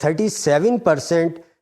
37%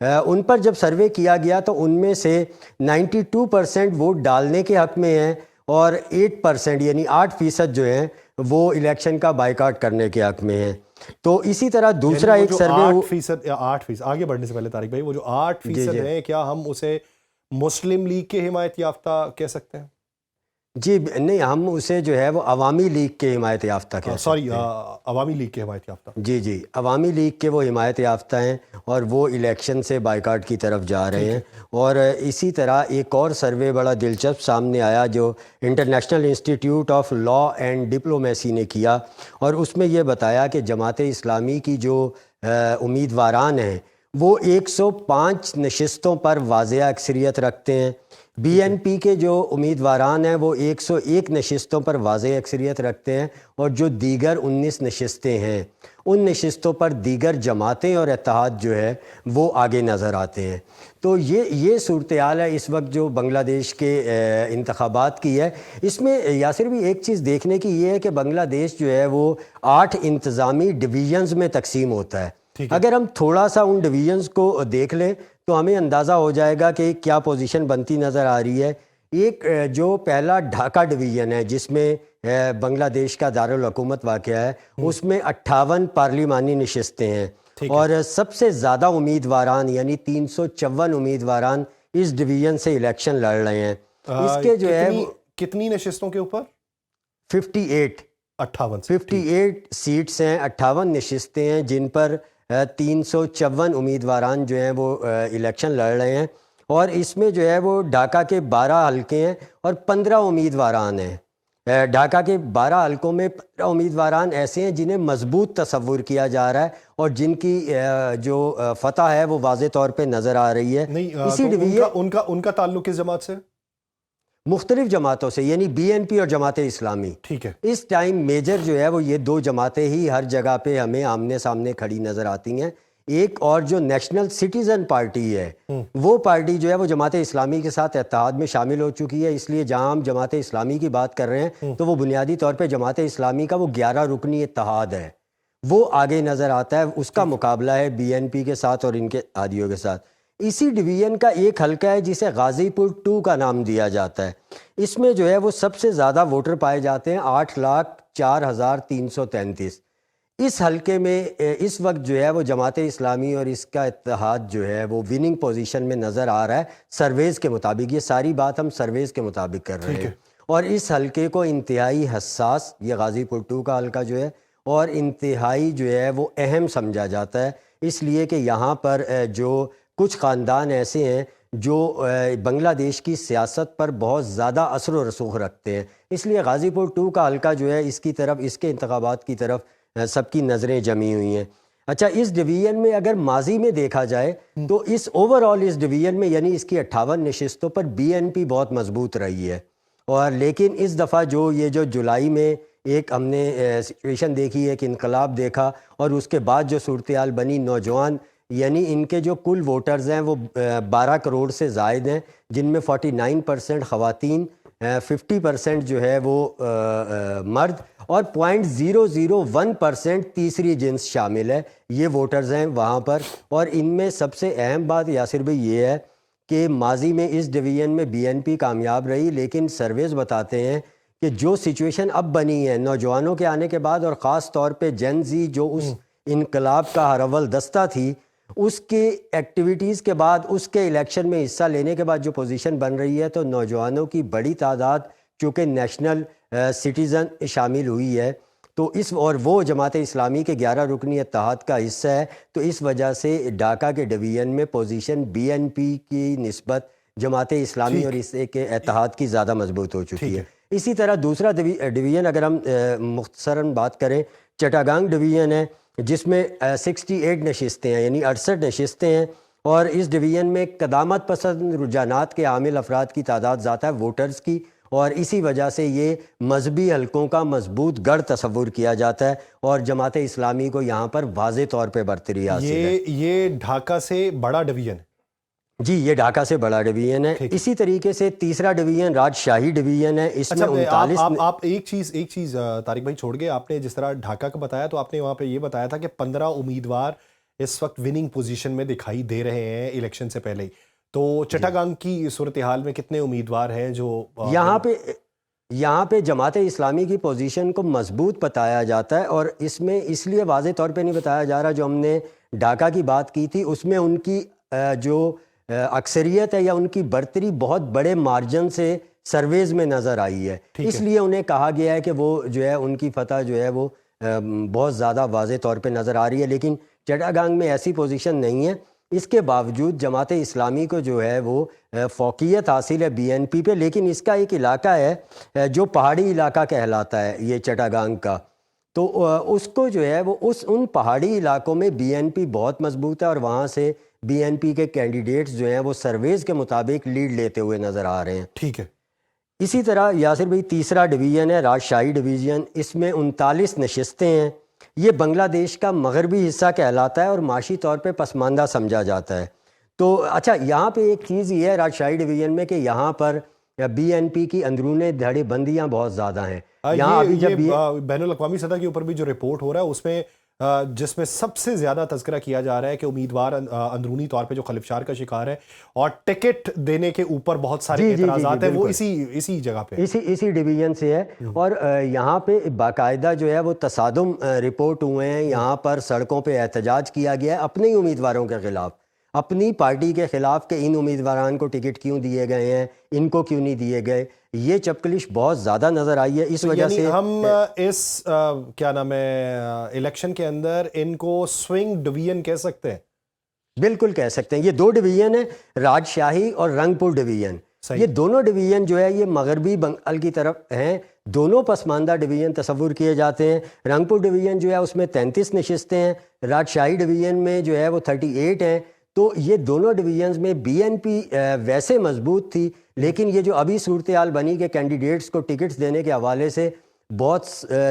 ان پر جب سروے کیا گیا تو ان میں سے 92% ووٹ ڈالنے کے حق میں ہیں اور 8% یعنی 8% جو ہیں وہ الیکشن کا بائیکاٹ کرنے کے حق میں ہیں. تو اسی طرح دوسرا ایک سروے 8% آگے بڑھنے سے پہلے طارق بھائی، وہ جو 8% ہیں، کیا ہم اسے مسلم لیگ کے حمایت یافتہ کہہ سکتے ہیں؟ جی نہیں، ہم اسے جو ہے وہ عوامی لیگ کے حمایت یافتہ کہہ سکتے ہیں. عوامی لیگ کے حمایت یافتہ. جی عوامی لیگ کے وہ حمایت یافتہ ہیں اور وہ الیکشن سے بائیکاٹ کی طرف جا رہے ہیں. اور اسی طرح ایک اور سروے بڑا دلچسپ سامنے آیا جو international institute of law and diplomacy نے کیا، اور اس میں یہ بتایا کہ جماعت اسلامی کی جو امیدواران ہیں وہ 105 نشستوں پر واضح اکثریت رکھتے ہیں. بی این پی کے جو امیدواران ہیں وہ 101 نشستوں پر واضح اکثریت رکھتے ہیں، اور جو دیگر 19 نشستیں ہیں ان نشستوں پر دیگر جماعتیں اور اتحاد جو ہے وہ آگے نظر آتے ہیں. تو یہ صورتحال ہے اس وقت جو بنگلہ دیش کے انتخابات کی ہے. اس میں یاسر بھی ایک چیز دیکھنے کی یہ ہے کہ بنگلہ دیش جو ہے وہ 8 انتظامی ڈویژنز میں تقسیم ہوتا ہے. اگر ہم تھوڑا سا ان ڈویژنز کو دیکھ لیں تو ہمیں اندازہ ہو جائے گا کہ کیا پوزیشن بنتی نظر آ رہی ہے. ایک جو پہلا ڈھاکہ ڈویژن ہے جس میں بنگلہ دیش کا دارالحکومت واقع ہے، اس میں 58 پارلیمانی نشستیں ہیں، اور سب سے زیادہ امیدواران یعنی 354 امیدواران اس ڈویژن سے الیکشن لڑ رہے ہیں. اس کے جو ہے کتنی نشستوں کے اوپر؟ 58 سیٹس ہیں، 58 نشستیں ہیں جن پر 354 امیدواران جو ہیں وہ الیکشن لڑ رہے ہیں. اور اس میں جو ہے وہ ڈھاکہ کے 12 حلقے ہیں اور 15 امیدواران ہیں. ڈھاکہ کے 12 حلقوں میں 15 امیدواران ایسے ہیں جنہیں مضبوط تصور کیا جا رہا ہے اور جن کی جو فتح ہے وہ واضح طور پہ نظر آ رہی ہے. اسی ان کا تعلق کس جماعت سے؟ مختلف جماعتوں سے، یعنی بی این پی اور جماعت اسلامی. ٹھیک ہے. اس ٹائم میجر جو ہے وہ یہ 2 جماعتیں ہی ہر جگہ پہ ہمیں آمنے سامنے کھڑی نظر آتی ہیں. ایک اور جو نیشنل سٹیزن پارٹی ہے وہ پارٹی جو ہے وہ جماعت اسلامی کے ساتھ اتحاد میں شامل ہو چکی ہے. اس لیے جہاں ہم جماعت اسلامی کی بات کر رہے ہیں تو وہ بنیادی طور پہ جماعت اسلامی کا وہ 11 رکنی اتحاد ہے، وہ آگے نظر آتا ہے. اس کا مقابلہ ہے بی این پی کے ساتھ اور ان کے اتحادیوں کے ساتھ. اسی ڈویژن کا ایک حلقہ ہے جسے غازی پور 2 کا نام دیا جاتا ہے. اس میں جو ہے وہ سب سے زیادہ ووٹر پائے جاتے ہیں، 8,04,333. اس حلقے میں اس وقت جو ہے وہ جماعت اسلامی اور اس کا اتحاد جو ہے وہ وننگ پوزیشن میں نظر آ رہا ہے سرویز کے مطابق. یہ ساری بات ہم سرویز کے مطابق کر رہے ہیں. اور اس حلقے کو انتہائی حساس، یہ غازی پور 2 کا حلقہ جو ہے، اور انتہائی جو ہے وہ اہم سمجھا جاتا ہے، اس لیے کہ یہاں پر جو کچھ خاندان ایسے ہیں جو بنگلہ دیش کی سیاست پر بہت زیادہ اثر و رسوخ رکھتے ہیں. اس لیے غازی پور 2 کا حلقہ جو ہے اس کی طرف، اس کے انتخابات کی طرف سب کی نظریں جمی ہوئی ہیں. اچھا، اس ڈویژن میں اگر ماضی میں دیکھا جائے تو اس اوور آل اس ڈویژن میں یعنی اس کی 58 نشستوں پر بی این پی بہت مضبوط رہی ہے. اور لیکن اس دفعہ جو جولائی میں ایک ہم نے سچویشن دیکھی، ایک انقلاب دیکھا، اور اس کے بعد جو صورتحال بنی، نوجوان یعنی ان کے جو کل ووٹرز ہیں وہ 12 کروڑ سے زائد ہیں، جن میں 49% خواتین، 50% جو ہے وہ مرد، اور 0.001% تیسری جنس شامل ہے. یہ ووٹرز ہیں وہاں پر. اور ان میں سب سے اہم بات یاسر بھائی یہ ہے کہ ماضی میں اس ڈویژن میں بی این پی کامیاب رہی، لیکن سرویز بتاتے ہیں کہ جو سچویشن اب بنی ہے نوجوانوں کے آنے کے بعد، اور خاص طور پہ جن زی جو اس انقلاب کا ہر اول دستہ تھی، اس کے ایکٹیویٹیز کے بعد، اس کے الیکشن میں حصہ لینے کے بعد جو پوزیشن بن رہی ہے، تو نوجوانوں کی بڑی تعداد چونکہ نیشنل سٹیزن شامل ہوئی ہے، تو اور وہ جماعت اسلامی کے 11 رکنی اتحاد کا حصہ ہے، تو اس وجہ سے ڈھاکہ کے ڈویژن میں پوزیشن بی این پی کی نسبت جماعت اسلامی اور اس کے اتحاد کی زیادہ مضبوط ہو چکی ہے. اسی طرح دوسرا ڈویژن اگر ہم مختصراً بات کریں، چٹاگانگ ڈویژن ہے جس میں 68 نشستیں ہیں، یعنی 68 نشستیں ہیں. اور اس ڈویژن میں قدامت پسند رجحانات کے حامل افراد کی تعداد زیادہ ہے ووٹرز کی، اور اسی وجہ سے یہ مذہبی حلقوں کا مضبوط گڑھ تصور کیا جاتا ہے، اور جماعت اسلامی کو یہاں پر واضح طور پہ برتری حاصل ہے. یہ ڈھاکہ سے بڑا ڈویژن ہے؟ جی، یہ ڈھاکہ سے بڑا ڈویژن ہے. اسی طریقے سے تیسرا ڈویژن راجشاہی ڈویژن ہے. اس میں 39 آپ ایک چیز طارق بھائی چھوڑ گئے. آپ نے جس طرح ڈھاکہ کا بتایا تو آپ نے وہاں پہ یہ بتایا تھا کہ 15 امیدوار اس وقت وننگ پوزیشن میں دکھائی دے رہے ہیں الیکشن سے پہلے ہی. تو چٹاگانگ کی صورتحال میں کتنے امیدوار ہیں جو یہاں پہ جماعت اسلامی کی پوزیشن کو مضبوط بتایا جاتا ہے، اور اس میں اس لیے واضح طور پہ نہیں بتایا جا رہا. جو ہم نے ڈھاکہ کی بات کی تھی اس میں ان کی جو اکثریت ہے یا ان کی برتری بہت بڑے مارجن سے سرویز میں نظر آئی ہے، اس لیے انہیں کہا گیا ہے کہ وہ جو ہے ان کی فتح جو ہے وہ بہت زیادہ واضح طور پہ نظر آ رہی ہے. لیکن چٹاگانگ میں ایسی پوزیشن نہیں ہے. اس کے باوجود جماعت اسلامی کو جو ہے وہ فوقیت حاصل ہے بی این پی پہ، لیکن اس کا ایک علاقہ ہے جو پہاڑی علاقہ کہلاتا ہے یہ چٹاگانگ کا، تو اس کو جو ہے وہ ان پہاڑی علاقوں میں بی این پی بہت مضبوط ہے، اور وہاں سے بی این پی کے کینڈیڈیٹس جو ہیں وہ سرویز کے مطابق لیڈ لیتے ہوئے نظر آ رہے ہیں. ٹھیک ہے. اسی طرح یاسر بھائی تیسرا ڈویژن ہے راجشاہی ڈویژن، اس میں 39 نشستیں ہیں. یہ بنگلہ دیش کا مغربی حصہ کہلاتا ہے اور معاشی طور پہ پسماندہ سمجھا جاتا ہے. تو اچھا یہاں پہ ایک چیز یہ ہے راجشاہی ڈویژن میں کہ یہاں پر بی این پی کی اندرون دھڑے بندیاں بہت زیادہ ہیں. یہاں ابھی جب بین الاقوامی سطح کے اوپر بھی جو رپورٹ ہو رہا ہے اس میں جس میں سب سے زیادہ تذکرہ کیا جا رہا ہے کہ امیدوار اندرونی طور پہ جو خلفشار کا شکار ہے اور ٹکٹ دینے کے اوپر بہت سارے اعتراضات ہیں، وہ اسی جگہ پہ اسی ڈویژن سے ہے. اور یہاں پہ باقاعدہ جو ہے وہ تصادم رپورٹ ہوئے ہیں. یہاں پر سڑکوں پہ احتجاج کیا گیا ہے اپنے ہی امیدواروں کے خلاف، اپنی پارٹی کے خلاف کہ ان امیدواران کو ٹکٹ کیوں دیے گئے ہیں، ان کو کیوں نہیں دیے گئے. یہ چپکلش بہت زیادہ نظر آئی ہے. اس وجہ سے ہم اس کیا نام ہے الیکشن کے اندر ان کو سوئنگ ڈویژن کہہ سکتے ہیں. بالکل کہہ سکتے ہیں. یہ دو ڈویژن ہیں، راجشاہی اور رنگ پور ڈویژن. یہ دونوں ڈویژن جو ہے یہ مغربی بنگال کی طرف ہیں. دونوں پسماندہ ڈویژن تصور کیے جاتے ہیں. رنگ پور ڈویژن جو ہے اس میں 33 نشستیں ہیں، راجشاہی ڈویژن میں جو ہے وہ 38 ہیں. تو یہ دونوں ڈویژنز میں بی این پی ویسے مضبوط تھی، لیکن یہ جو ابھی صورتحال بنی کہ کینڈیڈیٹس کو ٹکٹس دینے کے حوالے سے بہت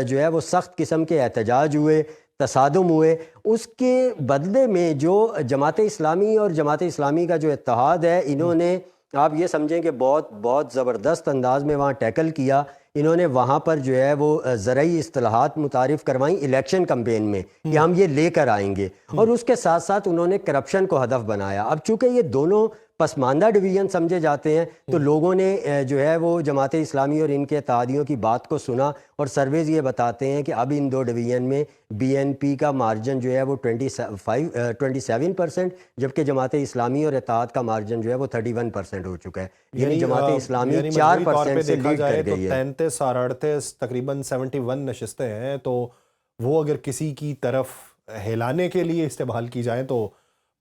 جو ہے وہ سخت قسم کے احتجاج ہوئے، تصادم ہوئے، اس کے بدلے میں جو جماعت اسلامی اور جماعت اسلامی کا جو اتحاد ہے، انہوں نے آپ یہ سمجھیں کہ بہت زبردست انداز میں وہاں ٹیکل کیا. انہوں نے وہاں پر جو ہے وہ زرعی اصطلاحات متعارف کروائیں الیکشن کمپین میں کہ ہم یہ لے کر آئیں گے، اور اس کے ساتھ ساتھ انہوں نے کرپشن کو ہدف بنایا. اب چونکہ یہ دونوں پسماندہ ڈویژن سمجھے جاتے ہیں تو لوگوں نے جو ہے وہ جماعت اسلامی اور ان کے اتحادیوں کی بات کو سنا، اور سرویز یہ بتاتے ہیں کہ اب ان دو ڈویژن میں بی این پی کا مارجن جو ہے وہ 27%، جبکہ جماعت اسلامی اور اتحاد کا مارجن جو ہے وہ 31% ہو چکا ہے. یعنی جماعت اسلامی 4% سے لیڈ کر گئی ہے. 33 اور 38 تقریباً 71 نشستیں ہیں، تو وہ اگر کسی کی طرف ہلانے کے لیے استعمال کی جائیں تو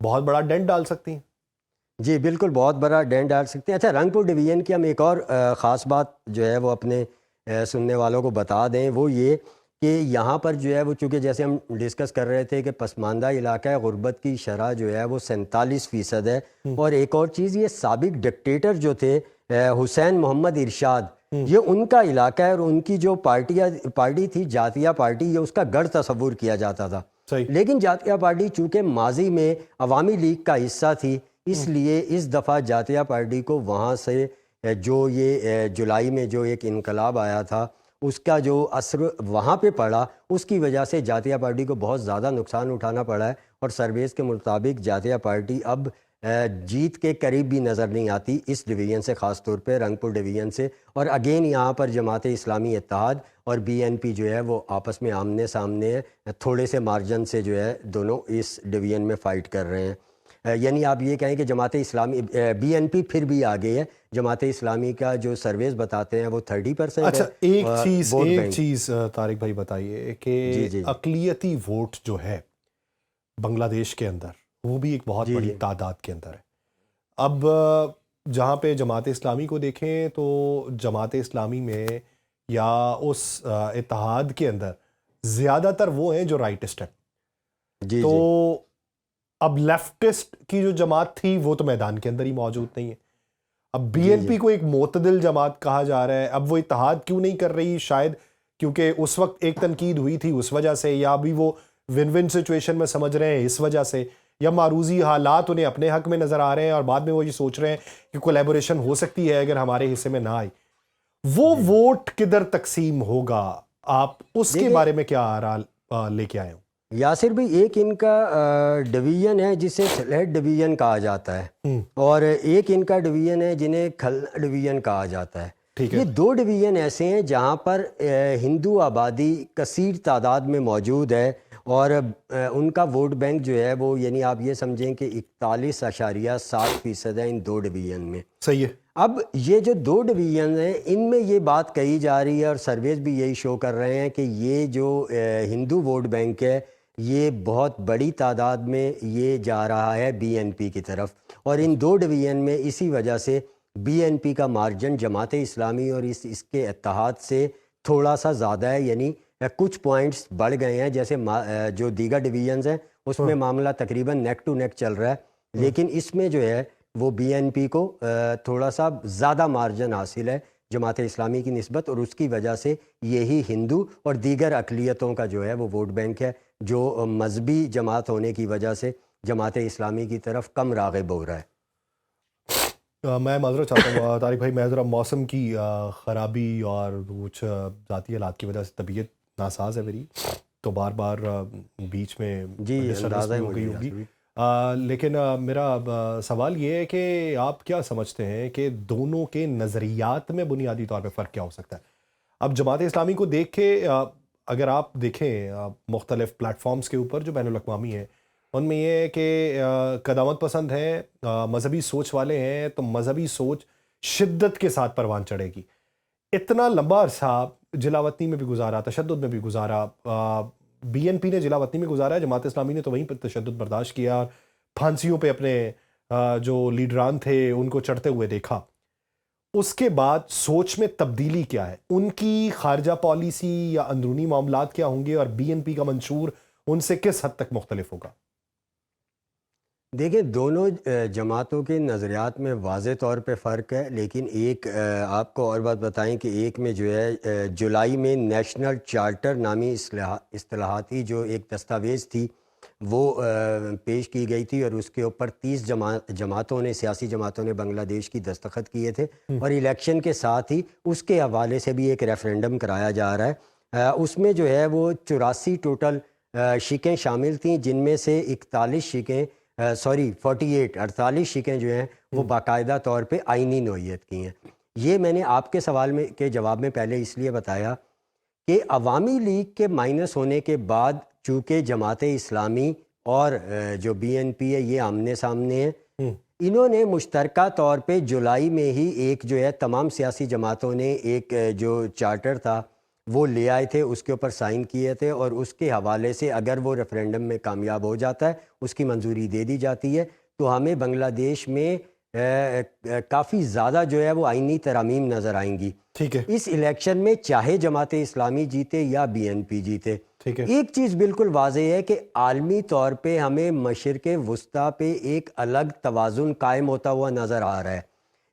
بہت بڑا ڈینٹ ڈال سکتی ہیں. جی بالکل بہت بڑا ڈینٹ ڈال سکتے ہیں. اچھا رنگ پور ڈویژن کی ہم ایک اور خاص بات جو ہے وہ اپنے سننے والوں کو بتا دیں، وہ یہ کہ یہاں پر جو ہے وہ چونکہ جیسے ہم ڈسکس کر رہے تھے کہ پسماندہ علاقہ ہے، غربت کی شرح جو ہے وہ 47% ہے. اور ایک اور چیز، یہ سابق ڈکٹیٹر جو تھے حسین محمد ارشاد، یہ ان کا علاقہ ہے، اور ان کی جو پارٹی تھی جاتیہ پارٹی، یہ اس کا گڑھ تصور کیا جاتا تھا. لیکن جاتیہ پارٹی چونکہ ماضی میں عوامی لیگ کا حصہ تھی، اس لیے اس دفعہ جاتیہ پارٹی کو وہاں سے جو یہ جولائی میں جو ایک انقلاب آیا تھا اس کا جو اثر وہاں پہ پڑا، اس کی وجہ سے جاتیہ پارٹی کو بہت زیادہ نقصان اٹھانا پڑا ہے. اور سرویز کے مطابق جاتیہ پارٹی اب جیت کے قریب بھی نظر نہیں آتی اس ڈویژن سے، خاص طور پہ رنگ پور ڈویژن سے. اور اگین یہاں پر جماعت اسلامی اتحاد اور بی این پی جو ہے وہ آپس میں آمنے سامنے ہے، تھوڑے سے مارجن سے جو ہے دونوں اس ڈویژن میں فائٹ کر رہے ہیں. یعنی آپ یہ کہیں کہ Jamaat Islami be N P پھر بھی آگے ہے. جماعت اسلامی کا جو سرویز بتاتے ہیں وہ 30% ہے. اچھا ایک چیز طارق بھائی بتائیے کہ اقلیتی ووٹ جو ہے بنگلہ دیش کے اندر وہ بھی ایک بہت بڑی تعداد کے اندر ہے. اب جہاں پہ جماعت اسلامی کو دیکھیں تو جماعت اسلامی میں یا اس اتحاد کے اندر زیادہ تر وہ ہیں جو رائٹسٹ ہیں. تو اب لیفٹسٹ کی جو جماعت تھی وہ تو میدان کے اندر ہی موجود نہیں ہے. اب بی این پی کو ایک معتدل جماعت کہا جا رہا ہے. اب وہ اتحاد کیوں نہیں کر رہی؟ شاید کیونکہ اس وقت ایک تنقید ہوئی تھی اس وجہ سے، یا ابھی وہ ون ون سچویشن میں سمجھ رہے ہیں اس وجہ سے، یا معروضی حالات انہیں اپنے حق میں نظر آ رہے ہیں اور بعد میں وہ یہ سوچ رہے ہیں کہ کولیبوریشن ہو سکتی ہے اگر ہمارے حصے میں نہ آئی. وہ ووٹ کدھر تقسیم ہوگا؟ آپ اس کے بارے میں کیا آراء لے کے آئے ہوں؟ یاسر بھائی، ایک ان کا ڈویژن ہے جسے سلیٹ ڈویژن کہا جاتا ہے، اور ایک ان کا ڈویژن ہے جنہیں کھلنا ڈویژن کہا جاتا ہے۔ یہ دو ڈویژن ایسے ہیں جہاں پر ہندو آبادی کثیر تعداد میں موجود ہے، اور ان کا ووٹ بینک جو ہے وہ، یعنی آپ یہ سمجھیں کہ 41.7% ہے ان دو ڈویژن میں۔ صحیح ہے۔ اب یہ جو دو ڈویژن ہیں، ان میں یہ بات کہی جا رہی ہے، اور سرویز بھی یہی شو کر رہے ہیں کہ یہ جو ہندو ووٹ بینک ہے، یہ بہت بڑی تعداد میں یہ جا رہا ہے بی این پی کی طرف، اور ان دو ڈویژن میں اسی وجہ سے بی این پی کا مارجن جماعت اسلامی اور اس کے اتحاد سے تھوڑا سا زیادہ ہے، یعنی کچھ پوائنٹس بڑھ گئے ہیں۔ جیسے جو دیگر ڈویژنز ہیں اس میں معاملہ تقریباً نیک ٹو نیک چل رہا ہے، لیکن اس میں جو ہے وہ بی این پی کو تھوڑا سا زیادہ مارجن حاصل ہے جماعت اسلامی کی نسبت، اور اس کی وجہ سے یہی ہندو اور دیگر اقلیتوں کا جو ہے وہ ووٹ بینک ہے، جو مذہبی جماعت ہونے کی وجہ سے جماعت اسلامی کی طرف کم راغب ہو رہا ہے۔ میں معذرت چاہتا ہوں طارق بھائی، میں ذرا موسم کی خرابی اور کچھ ذاتی حالات کی وجہ سے طبیعت ناساز ہے میری، تو بار بار بیچ میں جی اندازہ ہو گئی ہوگی، لیکن میرا سوال یہ ہے کہ آپ کیا سمجھتے ہیں کہ دونوں کے نظریات میں بنیادی طور پہ فرق کیا ہو سکتا ہے؟ اب جماعت اسلامی کو دیکھ کے اگر آپ دیکھیں مختلف پلیٹ فارمز کے اوپر جو بین الاقوامی ہیں، ان میں یہ ہے کہ قدامت پسند ہیں، مذہبی سوچ والے ہیں، تو مذہبی سوچ شدت کے ساتھ پروان چڑھے گی۔ اتنا لمبا عرصہ جلا وطنی میں بھی گزارا، تشدد میں بھی گزارا، بی این پی نے جلا وطنی میں گزارا ہے، جماعت اسلامی نے تو وہیں پہ تشدد برداشت کیا اور پھانسیوں پہ اپنے جو لیڈران تھے ان کو چڑھتے ہوئے دیکھا۔ اس کے بعد سوچ میں تبدیلی کیا ہے؟ ان کی خارجہ پالیسی یا اندرونی معاملات کیا ہوں گے، اور بی این پی کا منشور ان سے کس حد تک مختلف ہوگا؟ دیکھیں، دونوں جماعتوں کے نظریات میں واضح طور پہ فرق ہے، لیکن ایک آپ کو اور بات بتائیں کہ ایک میں جو ہے جولائی میں نیشنل چارٹر نامی اصطلاحاتی جو ایک دستاویز تھی وہ پیش کی گئی تھی، اور اس کے اوپر 30 جماعتوں نے، سیاسی جماعتوں نے بنگلہ دیش کی دستخط کیے تھے، اور الیکشن کے ساتھ ہی اس کے حوالے سے بھی ایک ریفرینڈم کرایا جا رہا ہے۔ اس میں جو ہے وہ 84 ٹوٹل شقیں شامل تھیں، جن میں سے 48 شقیں جو ہیں وہ باقاعدہ طور پہ آئینی نوعیت کی ہیں۔ یہ میں نے آپ کے سوال کے جواب میں پہلے اس لیے بتایا کہ عوامی لیگ کے مائنس ہونے کے بعد چونکہ جماعت اسلامی اور جو بی این پی ہے یہ آمنے سامنے ہیں، انہوں نے مشترکہ طور پہ جولائی میں ہی ایک جو ہے تمام سیاسی جماعتوں نے ایک جو چارٹر تھا وہ لے آئے تھے، اس کے اوپر سائن کیے تھے، اور اس کے حوالے سے اگر وہ ریفرینڈم میں کامیاب ہو جاتا ہے، اس کی منظوری دے دی جاتی ہے، تو ہمیں بنگلہ دیش میں کافی زیادہ جو ہے وہ آئینی ترامیم نظر آئیں گی۔ ٹھیک ہے۔ اس الیکشن میں چاہے جماعت اسلامی جیتے یا بی این پی جیتے، ایک چیز بالکل واضح ہے کہ عالمی طور پہ ہمیں مشرق وسطیٰ پہ ایک الگ توازن قائم ہوتا ہوا نظر آ رہا ہے،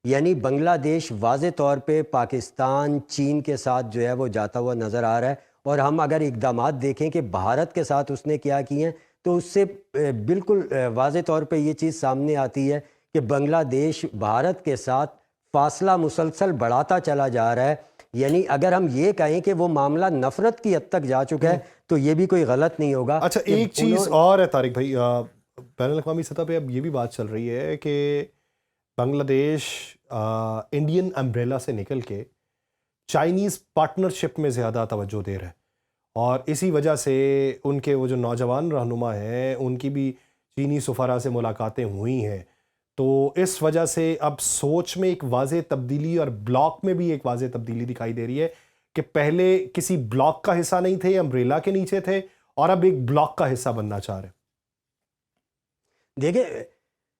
یعنی بنگلہ دیش واضح طور پہ پاکستان، چین کے ساتھ جو ہے وہ جاتا ہوا نظر آ رہا ہے، اور ہم اگر اقدامات دیکھیں کہ بھارت کے ساتھ اس نے کیا کیے ہیں تو اس سے بالکل واضح طور پہ یہ چیز سامنے آتی ہے کہ بنگلہ دیش بھارت کے ساتھ فاصلہ مسلسل بڑھاتا چلا جا رہا ہے۔ یعنی اگر ہم یہ کہیں کہ وہ معاملہ نفرت کی حد تک جا چکا ہے تو یہ بھی کوئی غلط نہیں ہوگا۔ اچھا، ایک چیز اور ہے طارق بھائی، بین الاقوامی سطح پہ اب یہ بھی بات چل رہی ہے کہ بنگلہ دیش انڈین امبریلا سے نکل کے چائنیز پارٹنرشپ میں زیادہ توجہ دے رہا ہے، اور اسی وجہ سے ان کے وہ جو نوجوان رہنما ہیں ان کی بھی چینی سفراء سے ملاقاتیں ہوئی ہیں، تو اس وجہ سے اب سوچ میں ایک واضح تبدیلی اور بلاک میں بھی ایک واضح تبدیلی دکھائی دے رہی ہے کہ پہلے کسی بلاک کا حصہ نہیں تھے، امبریلا کے نیچے تھے، اور اب ایک بلاک کا حصہ بننا چاہ رہے ہیں۔ دیکھیں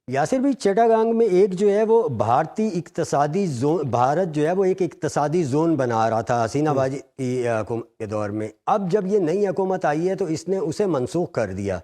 یاسر بھی، چٹاگانگ میں ایک جو ہے وہ بھارتی اقتصادی زون، بھارت جو ہے وہ ایک اقتصادی زون بنا رہا تھا حسینہ باجی کی حکومت کے دور میں۔ اب جب یہ نئی حکومت آئی ہے تو اس نے اسے منسوخ کر دیا۔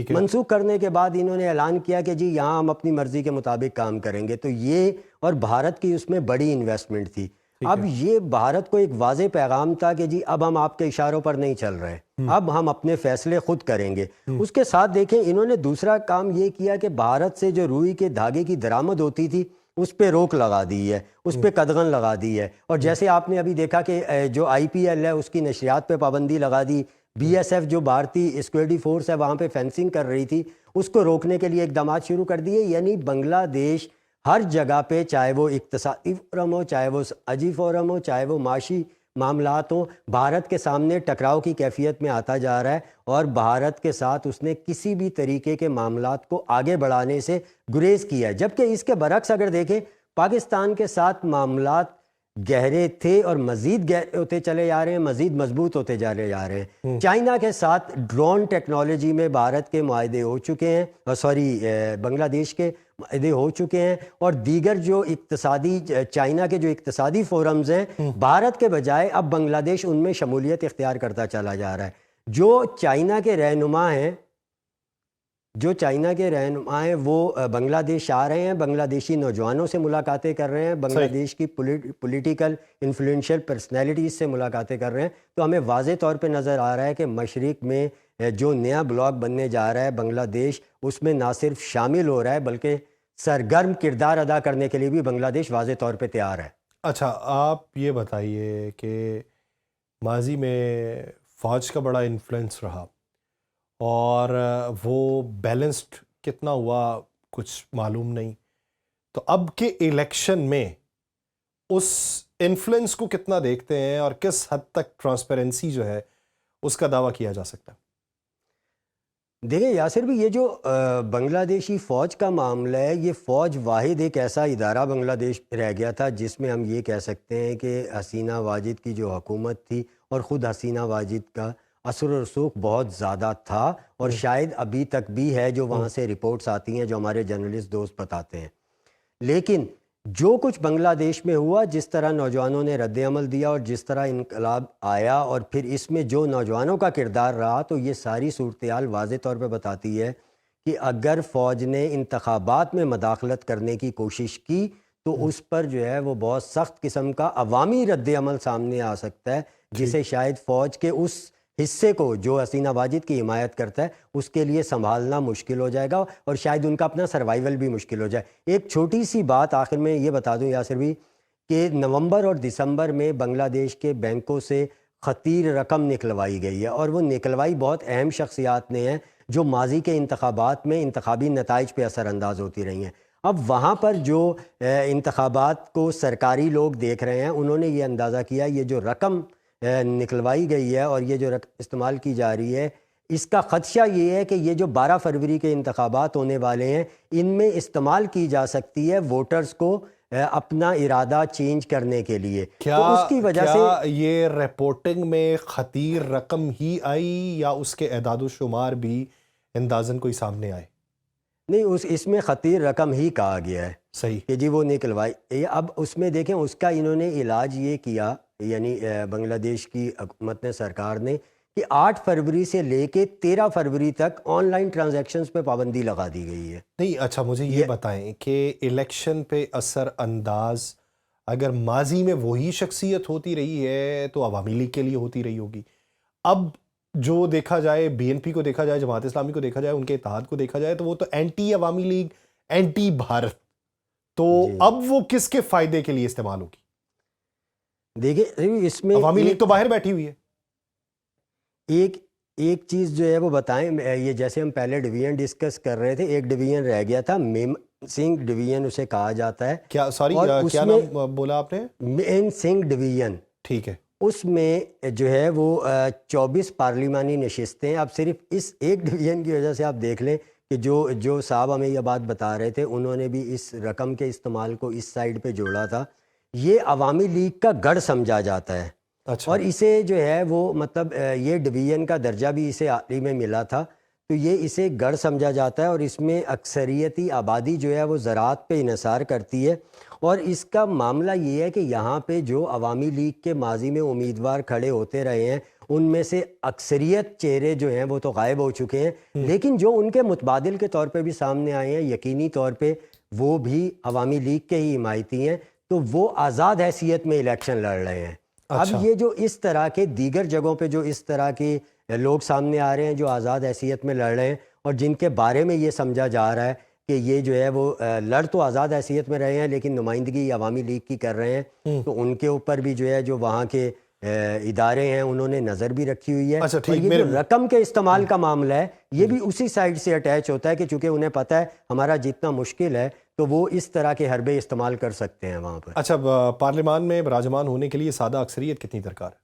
منسوخ کرنے کے بعد انہوں نے اعلان کیا کہ جی یہاں ہم اپنی مرضی کے مطابق کام کریں گے، تو یہ اور بھارت کی اس میں بڑی انویسٹمنٹ تھی۔ اب یہ بھارت کو ایک واضح پیغام تھا کہ جی اب ہم آپ کے اشاروں پر نہیں چل رہے، اب ہم اپنے فیصلے خود کریں گے۔ اس کے ساتھ دیکھیں انہوں نے دوسرا کام یہ کیا کہ بھارت سے جو روئی کے دھاگے کی درآمد ہوتی تھی اس پہ روک لگا دی ہے، اس پہ قدغن لگا دی ہے، اور جیسے آپ نے ابھی دیکھا کہ جو آئی پی ایل ہے اس کی نشریات پہ پابندی لگا دی، BSF جو بھارتی سیکورٹی فورس ہے وہاں پہ فینسنگ کر رہی تھی، اس کو روکنے کے لیے اقدامات شروع کر دیے. یعنی بنگلہ دیش ہر جگہ پہ، چاہے وہ اقتصادی فورم ہو، چاہے وہ سماجی فورم ہو، چاہے وہ معاشی معاملات ہوں، بھارت کے سامنے ٹکراؤ کی کیفیت میں آتا جا رہا ہے. اور بھارت کے ساتھ اس نے کسی بھی طریقے کے معاملات کو آگے بڑھانے سے گریز کیا ہے. جبکہ اس کے برعکس اگر دیکھیں، پاکستان کے ساتھ معاملات گہرے تھے اور مزید گہرے ہوتے چلے جا رہے ہیں، مزید مضبوط ہوتے چلے جا رہے ہیں. چائنا کے ساتھ ڈرون ٹیکنالوجی میں بھارت کے معاہدے ہو چکے ہیں، بنگلہ دیش کے معاہدے ہو چکے ہیں. اور دیگر جو اقتصادی چائنا کے جو اقتصادی فورمز ہیں، بھارت کے بجائے اب بنگلہ دیش ان میں شمولیت اختیار کرتا چلا جا رہا ہے. جو چائنا کے رہنما ہیں وہ بنگلہ دیش آ رہے ہیں، بنگلہ دیشی نوجوانوں سے ملاقاتیں کر رہے ہیں، بنگلہ دیش کی پولیٹیکل انفلوئنشل پرسنالٹیز سے ملاقاتیں کر رہے ہیں. تو ہمیں واضح طور پہ نظر آ رہا ہے کہ مشرق میں جو نیا بلاک بننے جا رہا ہے بنگلہ دیش، اس میں نہ صرف شامل ہو رہا ہے بلکہ سرگرم کردار ادا کرنے کے لیے بھی بنگلہ دیش واضح طور پہ تیار ہے. اچھا، آپ یہ بتائیے کہ ماضی میں فوج کا بڑا انفلوئنس رہا اور وہ بیلنسڈ کتنا ہوا کچھ معلوم نہیں، تو اب کے الیکشن میں اس انفلوئنس کو کتنا دیکھتے ہیں اور کس حد تک ٹرانسپیرنسی جو ہے اس کا دعویٰ کیا جا سکتا ہے؟ دیکھیں یاسر بھی، یہ جو بنگلہ دیشی فوج کا معاملہ ہے، یہ فوج واحد ایک ایسا ادارہ بنگلہ دیش رہ گیا تھا جس میں ہم یہ کہہ سکتے ہیں کہ حسینہ واجد کی جو حکومت تھی اور خود حسینہ واجد کا اثر و رسوخ بہت زیادہ تھا، اور شاید ابھی تک بھی ہے، جو وہاں سے رپورٹس آتی ہیں جو ہمارے جرنلسٹ دوست بتاتے ہیں. لیکن جو کچھ بنگلہ دیش میں ہوا، جس طرح نوجوانوں نے رد عمل دیا اور جس طرح انقلاب آیا، اور پھر اس میں جو نوجوانوں کا کردار رہا، تو یہ ساری صورتحال واضح طور پہ بتاتی ہے کہ اگر فوج نے انتخابات میں مداخلت کرنے کی کوشش کی تو اس پر جو ہے وہ بہت سخت قسم کا عوامی رد عمل سامنے آ سکتا ہے، جسے شاید فوج کے اس حصے کو جو حسینہ واجد کی حمایت کرتا ہے اس کے لیے سنبھالنا مشکل ہو جائے گا، اور شاید ان کا اپنا سروائیول بھی مشکل ہو جائے. ایک چھوٹی سی بات آخر میں یہ بتا دوں یاسر بھی، کہ نومبر اور دسمبر میں بنگلہ دیش کے بینکوں سے خطیر رقم نکلوائی گئی ہے، اور وہ نکلوائی بہت اہم شخصیات نے ہیں جو ماضی کے انتخابات میں انتخابی نتائج پہ اثر انداز ہوتی رہی ہیں. اب وہاں پر جو انتخابات کو سرکاری لوگ دیکھ رہے ہیں، انہوں نے یہ اندازہ کیا یہ جو رقم نکلوائی گئی ہے اور یہ جو رقم استعمال کی جا رہی ہے، اس کا خدشہ یہ ہے کہ یہ جو 12 فروری کے انتخابات ہونے والے ہیں، ان میں استعمال کی جا سکتی ہے ووٹرز کو اپنا ارادہ چینج کرنے کے لیے. تو اس کی وجہ سے یہ رپورٹنگ میں خطیر رقم ہی آئی یا اس کے اعداد و شمار بھی اندازاً کوئی سامنے آئے؟ نہیں، اس میں خطیر رقم ہی کہا گیا ہے. صحیح کہ جی وہ نکلوائی. اب اس میں دیکھیں اس کا انہوں نے علاج یہ کیا، یعنی بنگلہ دیش کی حکومت نے، سرکار نے، کہ 8 فروری سے لے کے 13 فروری تک آن لائن ٹرانزیکشنز پہ پابندی لگا دی گئی ہے. نہیں، اچھا مجھے یہ بتائیں کہ الیکشن پہ اثر انداز اگر ماضی میں وہی شخصیت ہوتی رہی ہے تو عوامی لیگ کے لیے ہوتی رہی ہوگی. اب جو دیکھا جائے، بی این پی کو دیکھا جائے، جماعت اسلامی کو دیکھا جائے، ان کے اتحاد کو دیکھا جائے، تو وہ تو اینٹی عوامی لیگ، اینٹی بھارت. تو اب وہ کس کے فائدے کے لیے استعمال ہوگی؟ دیکھیں اس میں عوامی لیگ تو باہر بیٹھی ہوئی ہے. ایک چیز جو ہے وہ بتائیں، یہ جیسے ہم پہلے ڈویژن ڈسکس کر رہے تھے، ایک ڈویژن رہ گیا تھا، میم سنگھ ڈویژن اسے کہا جاتا ہے. کیا سوری کیا نام بولا آپ نے؟ میم سنگھ ڈویژن. ٹھیک ہے. اس میں جو ہے وہ 24 پارلیمانی نشستیں. اب صرف اس ایک ڈویژن کی وجہ سے آپ دیکھ لیں کہ جو صاحب ہمیں یہ بات بتا رہے تھے، انہوں نے بھی اس رقم کے استعمال کو اس سائڈ پہ جوڑا تھا. یہ عوامی لیگ کا گڑھ سمجھا جاتا ہے. اچھا. اور اسے جو ہے وہ مطلب یہ ڈویژن کا درجہ بھی اسے حال ہی میں ملا تھا، تو یہ اسے گڑھ سمجھا جاتا ہے. اور اس میں اکثریتی آبادی جو ہے وہ زراعت پہ انحصار کرتی ہے. اور اس کا معاملہ یہ ہے کہ یہاں پہ جو عوامی لیگ کے ماضی میں امیدوار کھڑے ہوتے رہے ہیں، ان میں سے اکثریت چہرے جو ہیں وہ تو غائب ہو چکے ہیں، لیکن جو ان کے متبادل کے طور پہ بھی سامنے آئے ہیں، یقینی طور پہ وہ بھی عوامی لیگ کے ہی حمایتی ہیں. تو وہ آزاد حیثیت میں الیکشن لڑ رہے ہیں. اب یہ جو اس طرح کے دیگر جگہوں پہ جو اس طرح کے لوگ سامنے آ رہے ہیں جو آزاد حیثیت میں لڑ رہے ہیں، اور جن کے بارے میں یہ سمجھا جا رہا ہے کہ یہ جو ہے وہ لڑ تو آزاد حیثیت میں رہے ہیں لیکن نمائندگی عوامی لیگ کی کر رہے ہیں، تو ان کے اوپر بھی جو ہے جو وہاں کے ادارے ہیں انہوں نے نظر بھی رکھی ہوئی ہے. اچھا اور ٹھیک، یہ میرے جو رقم کے استعمال کا معاملہ ہے یہ بھی اسی سائڈ سے اٹیچ ہوتا ہے کہ چونکہ انہیں پتہ ہے ہمارا جتنا مشکل ہے تو وہ اس طرح کے حربے استعمال کر سکتے ہیں وہاں پر. اچھا پارلیمان میں براجمان ہونے کے لیے سادہ اکثریت کتنی درکار ہے؟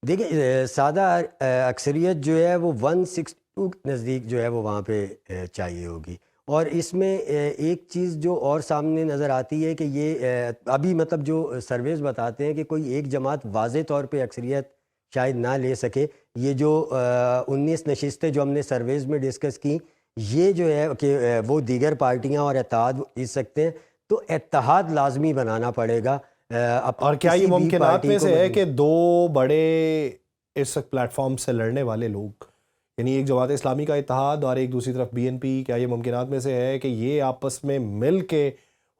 دیکھیں سادہ اکثریت جو ہے وہ 162 کے نزدیک جو ہے وہ وہاں پہ چاہیے ہوگی. اور اس میں ایک چیز جو اور سامنے نظر آتی ہے کہ یہ ابھی مطلب جو سرویز بتاتے ہیں کہ کوئی ایک جماعت واضح طور پہ اکثریت شاید نہ لے سکے. یہ جو 19 نشستیں جو ہم نے سرویز میں ڈسکس کی یہ جو ہے کہ وہ دیگر پارٹیاں اور اتحاد جیت سکتے ہیں تو اتحاد لازمی بنانا پڑے گا. اور کیا یہ کسی بھی ممکنات پارٹی میں کو سے ہے کہ دو بڑے اس پلیٹ فارم سے لڑنے والے لوگ یعنی ایک جماعت اسلامی کا اتحاد اور ایک دوسری طرف بی این پی، کیا یہ ممکنات میں سے ہے کہ یہ آپس میں مل کے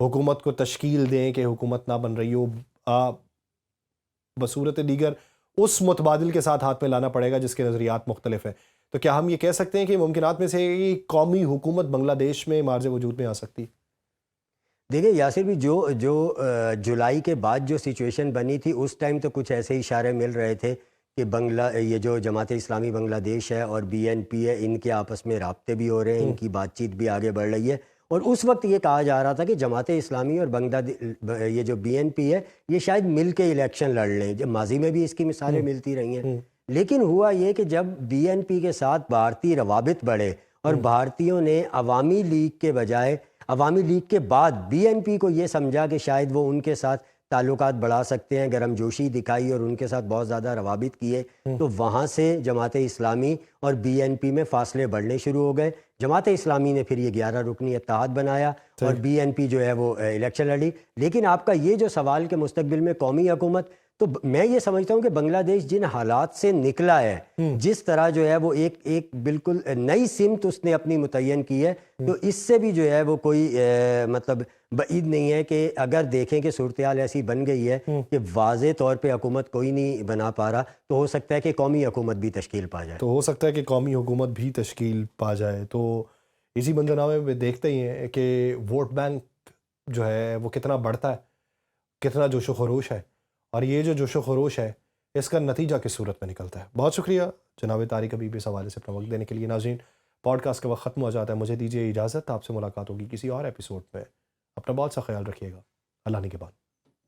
حکومت کو تشکیل دیں کہ حکومت نہ بن رہی ہو، بصورت دیگر اس متبادل کے ساتھ ہاتھ میں لانا پڑے گا جس کے نظریات مختلف ہیں؟ تو کیا ہم یہ کہہ سکتے ہیں کہ ممکنات میں سے قومی حکومت بنگلہ دیش میں مارز وجود میں آ سکتی؟ دیکھیں یاسر بھی جو جولائی کے بعد جو سچویشن بنی تھی اس ٹائم تو کچھ ایسے اشارے مل رہے تھے کہ یہ جو جماعت اسلامی بنگلہ دیش ہے اور بی این پی ہے ان کے آپس میں رابطے بھی ہو رہے ہیں، ان کی بات چیت بھی آگے بڑھ رہی ہے. اور اس وقت یہ کہا جا رہا تھا کہ جماعت اسلامی اور یہ جو بی این پی ہے یہ شاید مل کے الیکشن لڑ لیں. جب ماضی میں بھی اس کی مثالیں ملتی رہی ہیں لیکن ہوا یہ کہ جب بی این پی کے ساتھ بھارتی روابط بڑھے اور بھارتیوں نے عوامی لیگ کے بجائے عوامی لیگ کے بعد بی این پی کو یہ سمجھا کہ شاید وہ ان کے ساتھ تعلقات بڑھا سکتے ہیں، گرم جوشی دکھائی اور ان کے ساتھ بہت زیادہ روابط کیے تو وہاں سے جماعت اسلامی اور بی این پی میں فاصلے بڑھنے شروع ہو گئے. جماعت اسلامی نے پھر یہ 11 رکنی اتحاد بنایا اور بی این پی جو ہے وہ الیکشن لڑی. لیکن آپ کا یہ جو سوال کہ مستقبل میں قومی حکومت، تو میں یہ سمجھتا ہوں کہ بنگلہ دیش جن حالات سے نکلا ہے جس طرح جو ہے وہ ایک بالکل نئی سمت اس نے اپنی متعین کی ہے تو اس سے بھی جو ہے وہ کوئی مطلب بعید نہیں ہے کہ اگر دیکھیں کہ صورتحال ایسی بن گئی ہے کہ واضح طور پہ حکومت کوئی نہیں بنا پا رہا تو ہو سکتا ہے کہ قومی حکومت بھی تشکیل پا جائے. تو ہو سکتا ہے کہ قومی حکومت بھی تشکیل پا جائے. تو اسی منظرنامے میں دیکھتے ہی ہیں کہ ووٹ بینک جو ہے وہ کتنا بڑھتا ہے، کتنا جوش و خروش ہے، اور یہ جو جوش و خروش ہے اس کا نتیجہ کس صورت میں نکلتا ہے. بہت شکریہ جناب طارق حبیب اس حوالے سے اپنا وقت دینے کے لیے. ناظرین پوڈ کاسٹ کا وقت ختم ہو جاتا ہے، مجھے دیجیے اجازت. آپ سے ملاقات ہوگی کسی اور ایپیسوڈ میں. اپنا بہت سا خیال رکھیے گا. اللہ نگہبان.